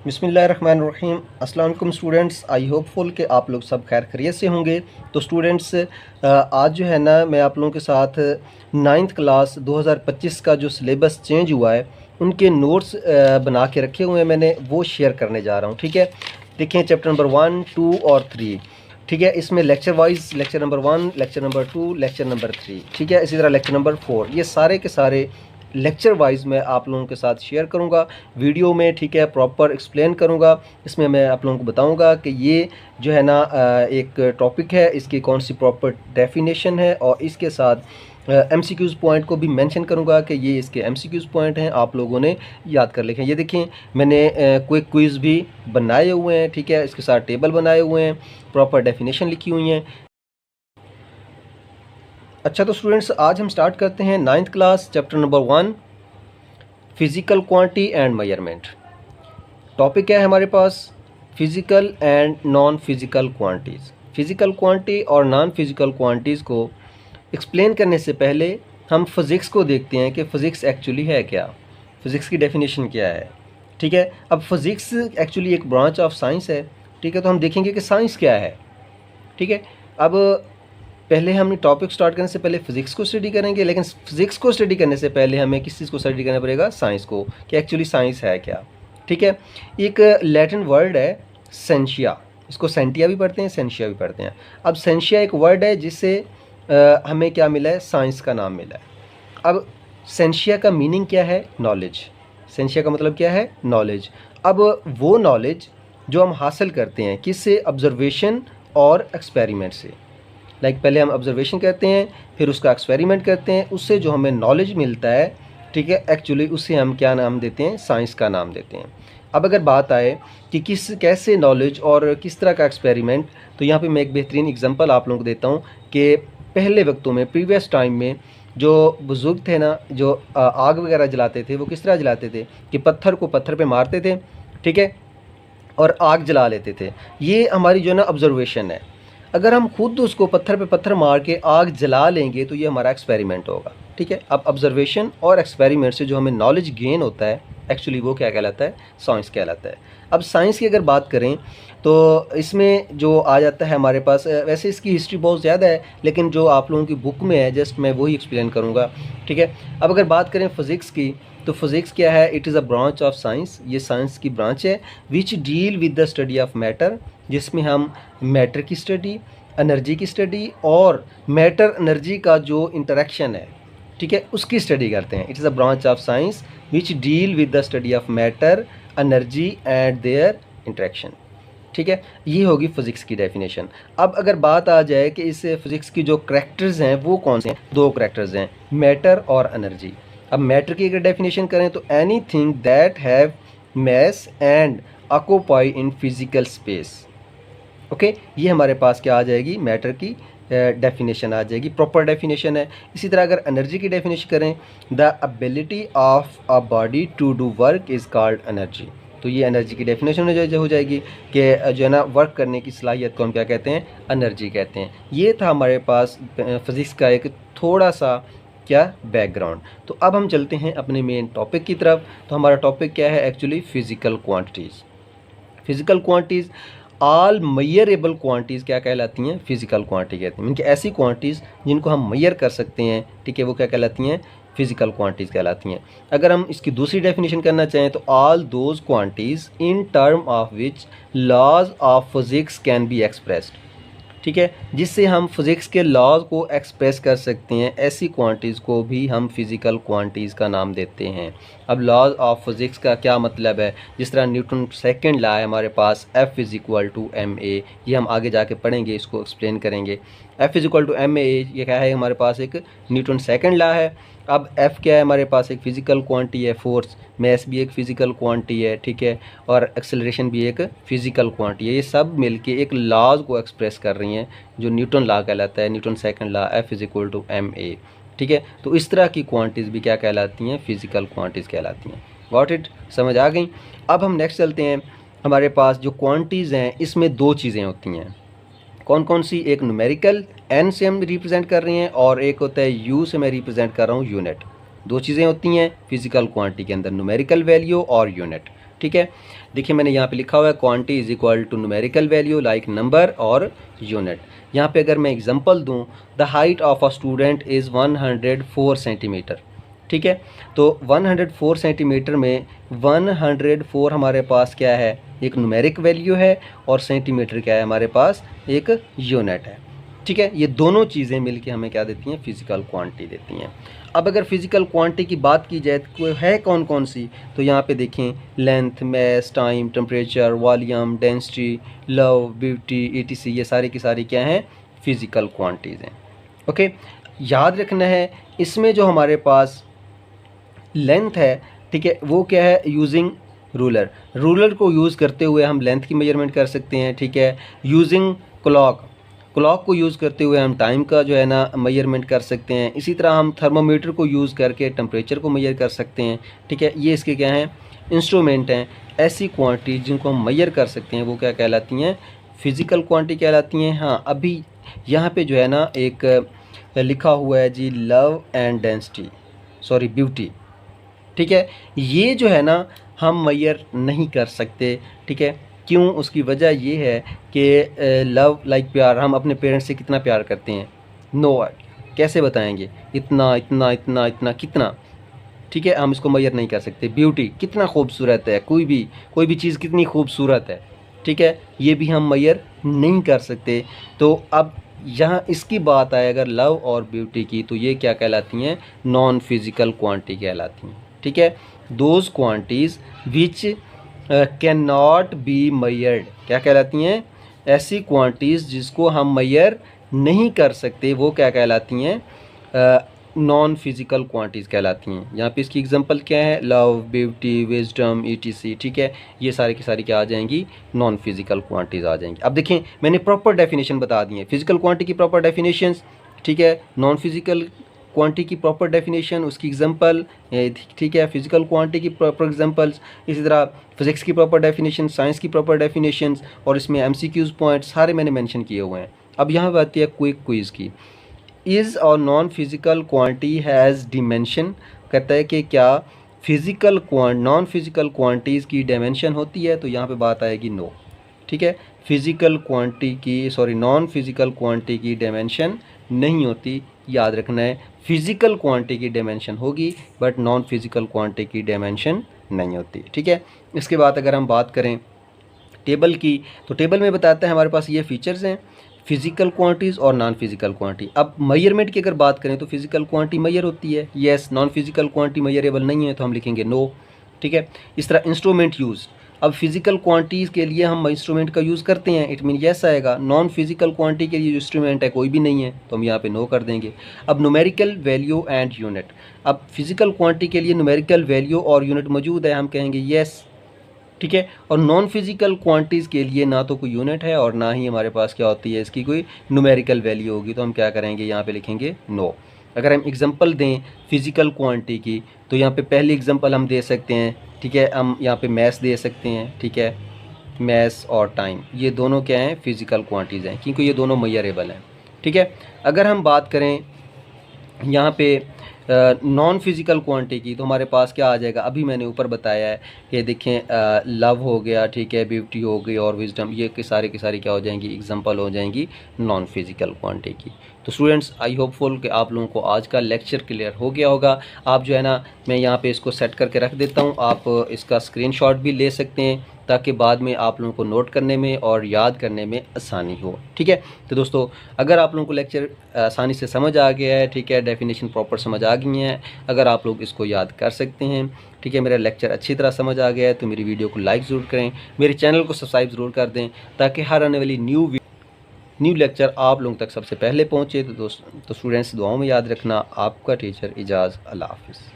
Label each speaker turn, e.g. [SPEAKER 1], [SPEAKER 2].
[SPEAKER 1] बिस्मिल्लाहिर्रहमानिर्रहीम। अस्सलाम वालेकुम स्टूडेंट्स, आई होपफुल कि आप लोग सब खैर खैरियत से होंगे। तो स्टूडेंट्स, आज जो है ना मैं आप लोगों के साथ नाइन्थ क्लास 2025 का जो सिलेबस चेंज हुआ है उनके नोट्स बना के रखे हुए हैं मैंने, वो शेयर करने जा रहा हूँ। ठीक है, देखें चैप्टर नंबर 1, 2 और 3। ठीक है, इसमें lecture wise lecture number 1, lecture number 2, lecture number 3, ठीक है, इसी तरह लेक्चर नंबर 4, ये सारे के सारे लेक्चर वाइज मैं आप लोगों के साथ शेयर करूंगा वीडियो में। ठीक है, प्रॉपर एक्सप्लेन करूंगा। इसमें मैं आप लोगों को बताऊंगा कि ये जो है ना एक टॉपिक है, इसकी कौन सी प्रॉपर डेफिनेशन है, और इसके साथ एमसीक्यूज़ पॉइंट को भी मेंशन करूंगा कि ये इसके एमसीक्यूज़ पॉइंट हैं, आप लोगों ने याद कर लिखें। ये देखें मैंने क्विक क्विज़ भी बनाए हुए हैं। ठीक है, इसके साथ टेबल बनाए हुए हैं, प्रॉपर डेफिनेशन लिखी हुई हैं। अच्छा, तो स्टूडेंट्स आज हम स्टार्ट करते हैं ninth class chapter number 1, physical quantity and measurement. Topic क्या है हमारे पास? Physical and non physical quantities. Physical quantity और नॉन फिज़िकल क्वांटिटीज़ को एक्सप्लेन करने से पहले हम फिज़िक्स को देखते हैं कि फ़िज़िक्स एक्चुअली है क्या, फ़िज़िक्स की डेफिनेशन क्या है। ठीक है, अब फिज़िक्स एक्चुअली एक ब्रांच ऑफ साइंस है। ठीक है, तो हम देखेंगे कि साइंस क्या है। ठीक है, अब पहले हम टॉपिक स्टार्ट करने से पहले फ़िज़िक्स को स्टडी करेंगे, लेकिन फ़िज़िक्स को स्टडी करने से पहले हमें किस चीज़ को स्टडी करना पड़ेगा? साइंस को, कि एक्चुअली साइंस है क्या। ठीक है, एक लैटिन वर्ड है सेंशिया, इसको सेंटिया भी पढ़ते हैं, सेंशिया भी पढ़ते हैं। अब सेंशिया एक वर्ड है जिससे हमें क्या मिला है? साइंस का नाम मिला है। अब सेंशिया का मीनिंग क्या है? नॉलेज। सेंशिया का मतलब क्या है? नॉलेज। अब वो नॉलेज जो हम हासिल करते हैं किससे? ऑब्जर्वेशन और एक्सपेरिमेंट से। पहले हम ऑब्जर्वेशन करते हैं, फिर उसका एक्सपेरिमेंट करते हैं, उससे जो हमें नॉलेज मिलता है, ठीक है, एक्चुअली उससे हम क्या नाम देते हैं? साइंस का नाम देते हैं। अब अगर बात आए कि कैसे नॉलेज और किस तरह का एक्सपेरिमेंट, तो यहाँ पे मैं एक बेहतरीन एग्जांपल आप लोगों को देता हूँ कि पहले वक्तों में, प्रीवियस टाइम में जो बुज़ुर्ग थे ना, जो आग वगैरह जलाते थे, वो किस तरह जलाते थे कि पत्थर को पत्थर पे मारते थे, ठीक है, और आग जला लेते थे। ये हमारी जो है ना ऑब्जर्वेशन है। अगर हम खुद उसको पत्थर पे पत्थर मार के आग जला लेंगे तो ये हमारा एक्सपेरिमेंट होगा। ठीक है, अब ऑब्जर्वेशन और एक्सपेरिमेंट से जो हमें नॉलेज गेन होता है, एक्चुअली वो क्या कहलाता है? साइंस कहलाता है। अब साइंस की अगर बात करें तो इसमें जो आ जाता है हमारे पास, वैसे इसकी हिस्ट्री बहुत ज़्यादा है, लेकिन जो आप लोगों की बुक में है जस्ट मैं वही एक्सप्लेन करूँगा। ठीक है, अब अगर बात करें फ़िज़िक्स की, तो फिज़िक्स क्या है? It is a branch of science, ये साइंस की ब्रांच है which deal with the study of matter, जिसमें हम मैटर की स्टडी, एनर्जी की स्टडी और मैटर एनर्जी का जो इंटरेक्शन है, ठीक है, उसकी स्टडी करते हैं। It is a branch of science which deal with the study of matter, energy and there interaction. ठीक है, ये होगी फ़िज़िक्स की डेफिनेशन। अब अगर बात आ जाए कि इस फ़िज़िक्स की जो करैक्टर्स हैं वो कौन से हैं? दो करैक्टर्स हैं, मैटर और एनर्जी। अब मैटर की अगर डेफिनेशन करें तो anything that have mass and occupy in physical space. Okay, ये हमारे पास क्या आ जाएगी? मैटर की डेफिनेशन आ जाएगी, प्रॉपर डेफिनेशन है। इसी तरह अगर एनर्जी की डेफिनेशन करें, the ability of a body to do work is called energy. तो ये एनर्जी की डेफिनेशन हो जाएगी कि जो है ना वर्क करने की सलाहियत को हम क्या कहते हैं? एनर्जी कहते हैं। ये था हमारे पास फिज़िक्स का एक थोड़ा सा क्या बैकग्राउंड। तो अब हम चलते हैं अपने मेन टॉपिक की तरफ। तो हमारा टॉपिक क्या है? Actually physical quantities. Physical quantities, all measurable quantities क्या कहलाती हैं? फ़िज़िकल क्वांटिटी कहते हैं। इनकी ऐसी क्वांटिटीज़ जिनको हम मेजर कर सकते हैं, ठीक है, वो क्या कहलाती हैं? फ़िज़िकल क्वांटिटीज़ कहलाती हैं। अगर हम इसकी दूसरी डेफिनेशन करना चाहें तो all those quantities in term of which laws of physics can be expressed. ठीक है, जिससे हम फिज़िक्स के लॉज को एक्सप्रेस कर सकते हैं, ऐसी क्वांटिटीज़ को भी हम फिज़िकल क्वांटिटीज़ का नाम देते हैं। अब लॉज ऑफ फिज़िक्स का क्या मतलब है? जिस तरह न्यूटन सेकंड लॉ है हमारे पास, F is equal to ma, ये हम आगे जाके पढ़ेंगे, इसको एक्सप्लेन करेंगे। F is equal to ma, ये क्या है? हमारे पास एक न्यूटन सेकंड लॉ है। अब F क्या है? हमारे पास एक फ़िज़िकल क्वांटिटी है, फोर्स, मैस भी एक फ़िज़िकल क्वांटिटी है, ठीक है, और एक्सेलरेशन भी एक फ़िज़िकल क्वांटिटी है। ये सब मिलके एक लॉज को एक्सप्रेस कर रही हैं जो न्यूटन लॉ कहलाता है, Newton second law, F is equal to ma। ठीक है, तो इस तरह की क्वांटिटीज़ भी क्या कहलाती हैं? फ़िज़िकल क्वांटिटीज़ कहलाती हैं। Got it? समझ आ गई? अब हम नेक्स्ट चलते हैं। हमारे पास जो क्वांटिटीज़ हैं इसमें दो चीज़ें होती हैं। कौन कौन सी? एक न्यूमेरिकल n से हम रिप्रेजेंट कर रहे हैं, और एक होता है u से मैं रिप्रेजेंट कर रहा हूँ यूनिट। दो चीज़ें होती हैं फिज़िकल क्वांटिटी के अंदर, न्यूमेरिकल वैल्यू और यूनिट। ठीक है। देखिए मैंने यहाँ पे लिखा हुआ है quantity is equal to numerical value like number और यूनिट। यहाँ पे अगर मैं एग्जांपल दूँ, the height of a student is 104 centimetre. ठीक है, तो 104 सेंटीमीटर में 104 हमारे पास क्या है, एक न्यूमेरिक वैल्यू है, और सेंटीमीटर क्या है हमारे पास, एक यूनिट है। ठीक है, ये दोनों चीज़ें मिलके हमें क्या देती हैं, फिजिकल क्वांटिटी देती हैं। अब अगर फिजिकल क्वांटिटी की बात की जाए तो है कौन कौन सी, तो यहाँ पे देखें length, mass, time, temperature, volume, density, love, beauty, etc, ये सारी की सारी क्या हैं, फिजिकल क्वांटिटीज़ हैं। ओके, याद रखना है इसमें जो हमारे पास लेंथ है, ठीक है, वो क्या है, यूजिंग रूलर। रूलर को यूज़ करते हुए हम लेंथ की मेजरमेंट कर सकते हैं। ठीक है, यूजिंग क्लॉक, क्लॉक को यूज़ करते हुए हम टाइम का जो है ना मेजरमेंट कर सकते हैं। इसी तरह हम थर्मामीटर को यूज़ करके टेम्परेचर को मेजर कर सकते हैं। ठीक है, ये इसके क्या हैं, इंस्ट्रूमेंट हैं। ऐसी क्वांटिटी जिनको हम मेजर कर सकते हैं वो क्या कहलाती हैं, फिज़िकल क्वांटिटी कहलाती हैं। हाँ, अभी यहाँ पे जो है ना एक लिखा हुआ है जी, love and density, sorry beauty. ठीक है, ये जो है ना हम मेजर नहीं कर सकते। ठीक है, क्यों, उसकी वजह ये है कि लव लाइक प्यार, हम अपने पेरेंट्स से कितना प्यार करते हैं, नो, कैसे बताएंगे, इतना इतना इतना इतना कितना। ठीक है, हम इसको मेजर नहीं कर सकते। ब्यूटी, कितना खूबसूरत है, कोई भी चीज़ कितनी खूबसूरत है, ठीक है, ये भी हम मेजर नहीं कर सकते। तो अब यहाँ इसकी बात आए अगर लव और ब्यूटी की, तो ये क्या कहलाती हैं, नॉन फिजिकल क्वांटिटी कहलाती हैं। ठीक है, those quantities which can not be measured, क्या कहलाती हैं, ऐसी क्वांटिटीज़ जिसको हम मेजर नहीं कर सकते, वो क्या कहलाती हैं, नॉन फिजिकल क्वांटिटीज़ कहलाती हैं। यहाँ पे इसकी एग्जांपल क्या है, लव, ब्यूटी, विजडम, etc। ठीक है, ये सारी की सारी क्या आ जाएंगी, नॉन फिजिकल क्वांटिटीज़ आ जाएंगी। अब देखें मैंने प्रॉपर डेफिनेशन बता दी है, फिजिकल क्वांटिटी की प्रॉपर डेफिनेशंस, ठीक है, नॉन फिजिकल क्वांटिटी की प्रॉपर डेफिनेशन, उसकी एग्जांपल, ठीक है, फिजिकल क्वांटिटी की प्रॉपर एग्जांपल्स, इसी तरह फिजिक्स की प्रॉपर डेफिनेशन, साइंस की प्रॉपर डेफिनेशंस, और इसमें MCQs पॉइंट्स सारे मैंने मेंशन किए हुए हैं। अब यहाँ बात आती है क्विक क्विज़ की। इज़ और non physical quantity has dimension, कहता है कि क्या फिजिकल नॉन फिजिकल क्वांटिटीज़ की डायमेंशन होती है, तो यहाँ पे बात आएगी नो। ठीक है, फिजिकल क्वांटिटी की, सॉरी, नॉन फिजिकल क्वांटिटी की डायमेंशन नहीं होती, याद रखना है, फिजिकल क्वांटिटी की डायमेंशन होगी बट नॉन फिजिकल क्वांटिटी की डायमेंशन नहीं होती। ठीक है, इसके बाद अगर हम बात करें टेबल की, तो टेबल में बताता है हमारे पास ये फीचर्स हैं, फिजिकल क्वांटिटीज़ और नॉन फिजिकल क्वांटिटी। अब मेजरमेंट की अगर बात करें तो फिजिकल क्वांटिटी मेजर होती है, yes, non physical quantity measurable नहीं है, तो हम लिखेंगे नो। ठीक है, इस तरह इंस्ट्रूमेंट यूज़, अब फिजिकल क्वांटिटीज़ के लिए हम इंस्ट्रूमेंट का यूज़ करते हैं, इट मीन येस आएगा। नॉन फिजिकल क्वांटिटी के लिए जो इंस्ट्रूमेंट है कोई भी नहीं है, तो हम यहाँ पे नो कर देंगे। अब न्यूमेरिकल वैल्यू एंड यूनिट, अब फिजिकल क्वांटिटी के लिए न्यूमेरिकल वैल्यू और यूनिट मौजूद है, हम कहेंगे येस। ठीक है, और नॉन फिजिकल क्वांटिटीज़ के लिए ना तो कोई यूनिट है और ना ही हमारे पास क्या होती है, इसकी कोई न्यूमेरिकल वैल्यू होगी, तो हम क्या करेंगे, यहाँ पे लिखेंगे नो। अगर हम एग्जांपल दें फिजिकल क्वांटिटी की, तो यहाँ पे पहली एग्जांपल हम दे सकते हैं। ठीक है, हम यहाँ पे मैथ्स दे सकते हैं। ठीक है, मैथ्स और टाइम, ये दोनों क्या हैं, फिजिकल क्वांटिटीज़ हैं, क्योंकि ये दोनों मेजरेबल हैं। ठीक है, अगर हम बात करें यहाँ पे नॉन फिजिकल क्वांटिटी की, तो हमारे पास क्या आ जाएगा, अभी मैंने ऊपर बताया है कि देखें लव हो गया, ठीक है, ब्यूटी हो गई और विजडम, ये की सारी क्या हो जाएंगी, एग्जांपल हो जाएंगी नॉन फिजिकल क्वांटिटी की। तो स्टूडेंट्स, आई होपफुल कि आप लोगों को आज का लेक्चर क्लियर हो गया होगा। आप जो है ना, मैं यहाँ पे इसको सेट करके रख देता हूँ, आप इसका स्क्रीनशॉट भी ले सकते हैं ताकि बाद में आप लोगों को नोट करने में और याद करने में आसानी हो। ठीक है, तो दोस्तों, अगर आप लोगों को लेक्चर आसानी से समझ आ गया है, ठीक है, डेफिनेशन प्रॉपर समझ आ गई है, अगर आप लोग इसको याद कर सकते हैं, ठीक है, मेरा लेक्चर अच्छी तरह समझ आ गया है, तो मेरी वीडियो को लाइक ज़रूर करें, मेरे चैनल को सब्सक्राइब ज़रूर कर दें, ताकि हर आने वाली न्यू लेक्चर आप लोगों तक सबसे पहले पहुँचे। तो स्टूडेंट्स, दुआओं में याद रखना। आपका टीचर इजाज़, अल्लाह हाफ़िज़।